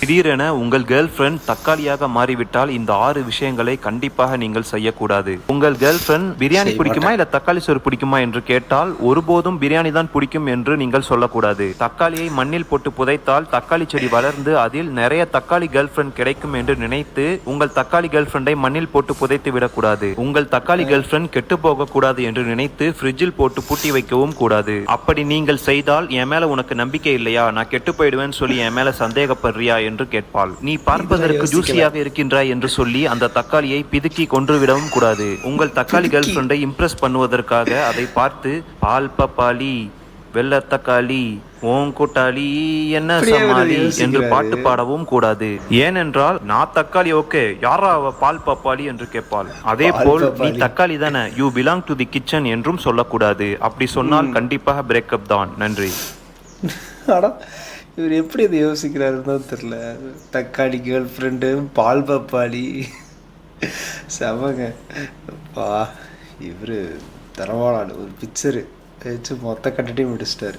திடீரென உங்கள் girl friend தக்காளியாக மாறிவிட்டால் இந்த 6 விஷயங்களை கண்டிப்பாக நீங்கள் செய்யக்கூடாது. உங்கள் கேர்ள் ஃப்ரெண்ட் பிரியாணி பிடிக்குமா இல்ல தக்காளி சோறு பிடிக்குமா என்று கேட்டால் ஒருபோதும் பிரியாணி தான் பிடிக்கும் என்று நீங்கள் சொல்லக்கூடாது. தக்காளியை மண்ணில் போட்டு புதைத்தால் தக்காளி செடி வளர்ந்து அதில் நிறைய தக்காளி கேர்ள் ஃப்ரெண்ட் கிடைக்கும் என்று நினைத்து உங்கள் தக்காளி கேர்ள் ஃப்ரெண்டை மண்ணில் போட்டு புதைத்து விடக்கூடாது. உங்கள் தக்காளி கேர்ள் ஃப்ரெண்ட் கெட்டு போக கூடாது என்று நினைத்து ஃப்ரிட்ஜில் போட்டு பூட்டி வைக்கவும் கூடாது. அப்படி நீங்கள் செய்தால் என் மேல உனக்கு நம்பிக்கை இல்லையா, நான் கெட்டு போயிடுவேன்னு சொல்லி என் மேல சந்தேகப்படுறியா என்று கேட்பாள். நீ பார்ப்பதற்கு ஜூசியாக இருக்கின்றாய் என்று சொல்லி அந்த தக்காளியை பிதுக்கி கொன்றுவிடவும் கூடாது. உங்கள் தக்காளி கேர்ள் ஃப்ரெண்டை இம்ப்ரெஸ் பண்ணுவதற்காக அதை பார்த்து பால் பப்பாளி வெள்ள தக்காளி ஓன் கூட்டாளி என்ன சமாளி என்று பாட்டு பாடவும் கூடாது. ஏனென்றால் நான் தக்காளி ஓகே, யாரா அவ பால் பப்பாளி என்று கேட்பாள். அதே போல் நீ தக்காளி தானே, you belong to the kitchen என்றும் சொல்லக்கூடாது. அப்படி சொன்னால் கண்டிப்பாக பிரேக்கப் தான். நன்றி. இவர் எப்படி அதை யோசிக்கிறாருன்னு தெரில. தக்காளி கேர்ள் ஃப்ரெண்டு பால் பப்பாளி செமங்க பா. இவர் தரவாளாடு ஒரு பிக்சரு வச்சு மொத்த கட்டிட்டையும் முடிச்சிட்டாரு.